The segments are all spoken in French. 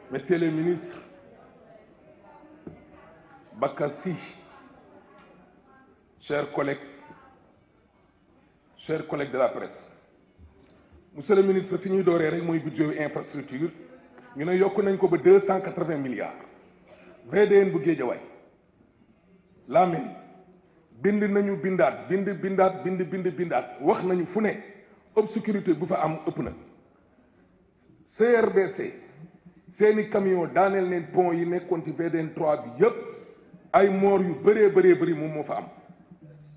Messieurs les ministres, Bakassi, chers collègues de la presse, monsieur le ministre, fi ñuy dooree rek mooy budget infrastructure ñu ne yokk nañ ko ba 280 milliards VDN bu Guédiawaye la mairie bind nañu bindaat wax nañu fu ne obscurité bu fa am ëpp na CRBC seeni camion daaneel neen pont yi nekkoon ci VDN 3 bi yëpp ay moor yu bëree moom moo fa am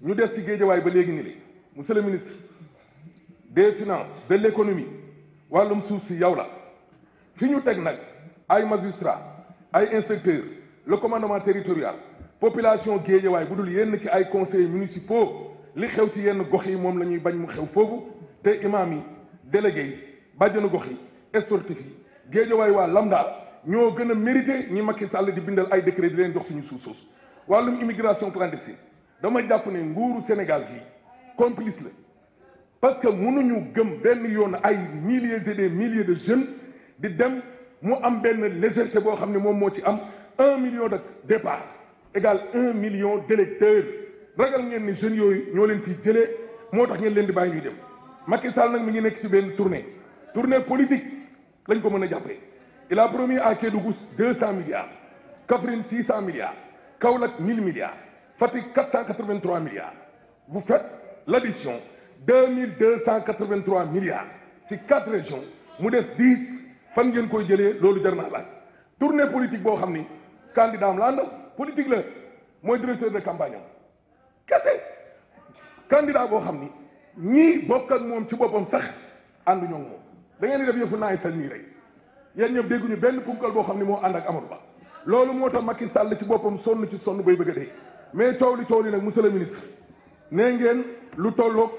ñu des ci Guédiawaye ba léegi ni li monsieur le ministre des finances de l'économie wàllum suuf si yow la fi ñu teg nag ay magistrats ay inspecteurs le commandement territorial population Guédiawaye bu dul yenn ki ay conseillers municipaux li xew ci yenn gox yi moom la ñuy bañ mu xew foofu te imam yi délégués yi bàjjenu gox yi sportif yi Guédiawaye waa lambda ñoo gën a mérité ñi Macky Sall di bindal ay décret di leen jox suñu suuf soosu wàllum immigration clandestine dama jàpp ne nguuru Sénégal gi complice la parce que mënuñu gëm benn yoon ay milliers et des milliers de jeunes di dem mu am benn légèreté boo xam ne moom moo ci am 1 million de départ égal 1 million d'électeurs ragal ngeen ni jeunes yooyu ñoo leen fiy jëlee moo tax ngeen leen di bàyyi ñuy dem Macky Sall nag mi ngi nekk ci benn tournée politique lañ ko mën a jàppee il a promis à Kédougou 200 milliards Kaffrine 600 milliards Kaolack 1000 milliards Fatick 483 milliards vous faites l'addition 2283 milliards ci 4 régions mu des 10 fan ngeen koy jëlee loolu jar naa laaj tournée politique boo xam ni candidat am la àndal politique la mooy directeur de campagne am kese candidat boo xam ni ñii bokk ak moom ci boppam sax ànduñoo ak moom da ngeen di def yëfu naay sal nii rek yéen ñëpp dégguñu benn punkal boo xam ni moo ànd ak Amadou Ba loolu moo tax Macky Sall ci boppam sonn bay bëgg a dee mais coow li nag monsieur le ministre nee ngeen lu tolloog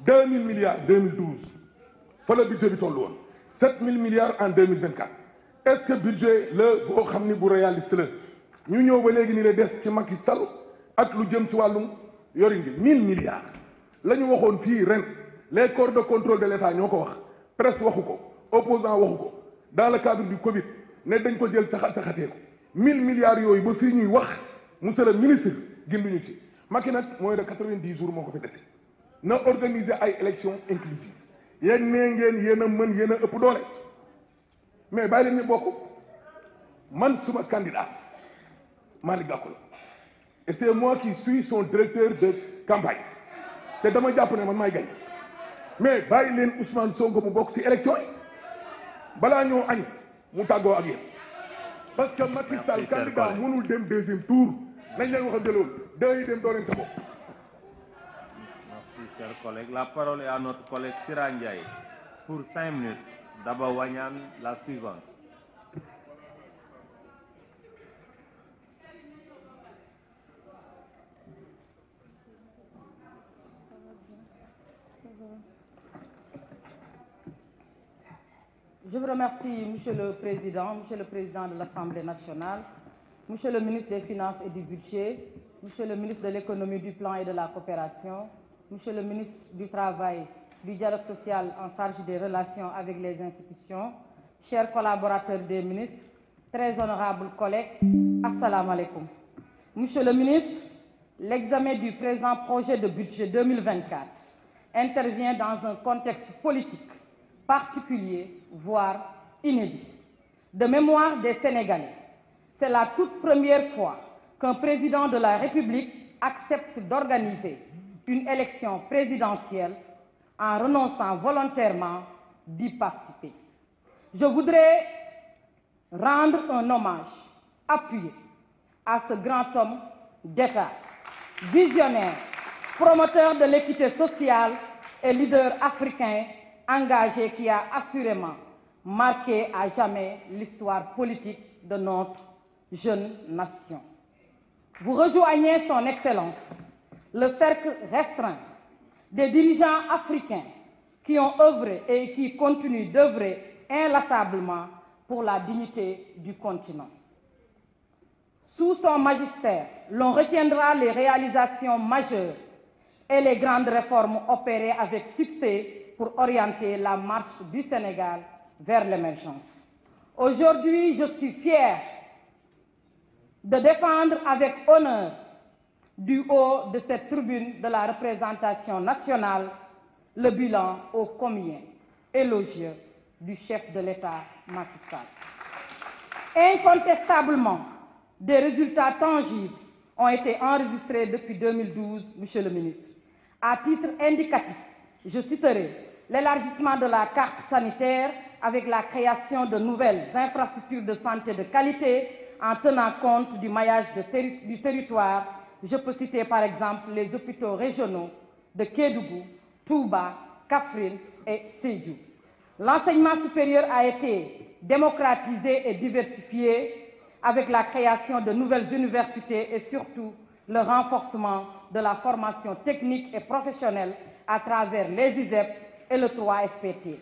2000 milliards 2012 fa la budget bi toll woon 7000 milliards en 2024 est-ce que budget la boo xam ni bu réaliste la ñu ñëw ba léegi ni la des ci Macky Sall ak lu jëm ci wàllum yorin bi 1000 milliards la ñu waxoon fii ren les corps de contrôle de l'État ñoo ko wax presse waxu ko opposant waxu ko dans le cadre du Covid ne dañ ko jël caxatee ko 1000 milliards yooyu ba fii ñuy wax monsieur le ministre ginduñu ci Macky nag mooy de 90 jours moo ko fi dese na organiser ay élections inclusives yéen nee ngeen yéen a mën yéen a ëpp doole mais bàyyi leen ñu bokk man suma candidat Malick Gakou la et c'est moi qui suis son directeur de campagne te dama jàpp ne man maay gañ mais bàyyi leen Ousmane Sonko mu bokk ci élection yi balaa ñoo añ mu tàggoo ak yéen parce que Macky Sall candidat mënul dem deuxième tour nañ leen wax a jëlool day dem doo leen sa bopp. Merci, chers collègues. La parole est à notre collègue Sira Ndiaye pour 5 minutes. Daba Wanyan, la suivante. Je vous remercie, Monsieur le Président de l'Assemblée nationale, Monsieur le ministre des Finances et du Budget, Monsieur le ministre de l'Économie, du Plan et de la Coopération, Monsieur le ministre du Travail, du Dialogue social en charge des relations avec les institutions, chers collaborateurs des ministres, très honorables collègues, assalamu alaikum. Monsieur le ministre, l'examen du présent projet de budget 2024 intervient dans un contexte politique particulier, voire inédit. De mémoire des Sénégalais, c'est la toute première fois qu'un président de la République accepte d'organiser une élection présidentielle en renonçant volontairement d'y participer. Je voudrais rendre un hommage appuyé à ce grand homme d'État, visionnaire, promoteur de l'équité sociale et leader africain engagé qui a assurément marqué à jamais l'histoire politique de notre jeune nation. Vous rejoignez son Excellence, le cercle restreint des dirigeants africains qui ont œuvré et qui continuent d'œuvrer inlassablement pour la dignité du continent. Sous son magistère, l'on retiendra les réalisations majeures et les grandes réformes opérées avec succès pour orienter la marche du Sénégal vers l'émergence. Aujourd'hui, je suis fière de défendre avec honneur du haut de cette tribune de la représentation nationale le bilan ô combien élogieux du chef de l'État Macky Sall. Incontestablement, des résultats tangibles ont été enregistrés depuis 2012, Monsieur le ministre. À titre indicatif, je citerai l'élargissement de la carte sanitaire avec la création de nouvelles infrastructures de santé de qualité en tenant compte du maillage du territoire. Je peux citer par exemple les hôpitaux régionaux de Kédougou, Touba, Kaffrine et Sédhiou. L'enseignement supérieur a été démocratisé et diversifié avec la création de nouvelles universités et surtout le renforcement de la formation technique et professionnelle à travers les ISEP et le 3FPT.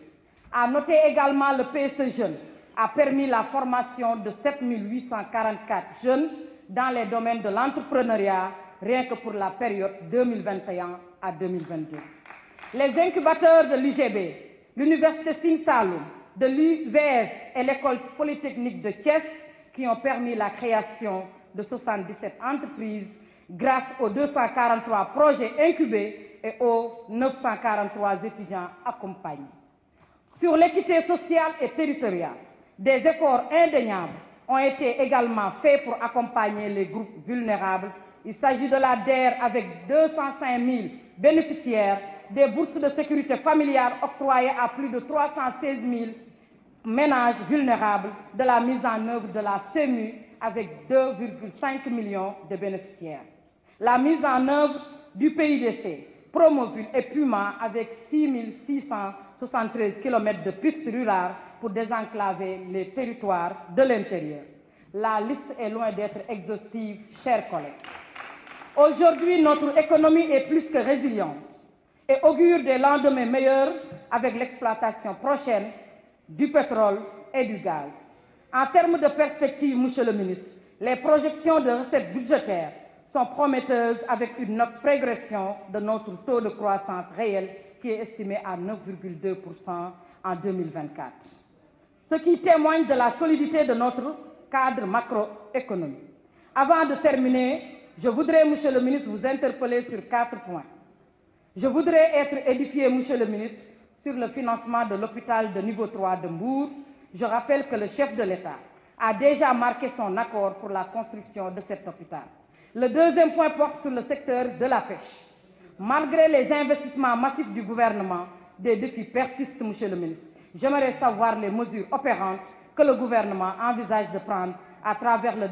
À noter également le PSE Jeunes a permis la formation de 7 844 jeunes dans les domaines de l'entrepreneuriat, rien que pour la période 2021 à 2022. Les incubateurs de l'UGB, l'Université Sine Saloum, de l'UVS et l'École polytechnique de Thiès, qui ont permis la création de 77 entreprises grâce aux 243 projets incubés et aux 943 étudiants accompagnés. Sur l'équité sociale et territoriale, des efforts indéniables ont été également faits pour accompagner les groupes vulnérables. Il s'agit de la DER avec 205 000 bénéficiaires, des bourses de sécurité familiale octroyées à plus de 316 000 ménages vulnérables, de la mise en œuvre de la CEMU avec 2,5 millions de bénéficiaires. La mise en œuvre du PIDC, Promoville et Puma avec 6 673 km de pistes rurales pour désenclaver les territoires de l'intérieur. La liste est loin d'être exhaustive, chers collègues. Aujourd'hui, notre économie est plus que résiliente et augure des lendemains meilleurs avec l'exploitation prochaine du pétrole et du gaz. En termes de perspective, Monsieur le ministre, les projections de recettes budgétaires sont prometteuses avec une progression de notre taux de croissance réel qui est estimé à 9,2% en 2024. Ce qui témoigne de la solidité de notre cadre macroéconomique. Avant de terminer, je voudrais, Monsieur le ministre, vous interpeller sur 4 points. Je voudrais être édifié, Monsieur le ministre, sur le financement de l'hôpital de niveau 3 de Mbour. Je rappelle que le chef de l'État a déjà marqué son accord pour la construction de cet hôpital. Le deuxième point porte sur le secteur de la pêche. Malgré les investissements massifs du gouvernement, des défis persistent, Monsieur le ministre. J'aimerais savoir les mesures opérantes que le gouvernement envisage de prendre à travers le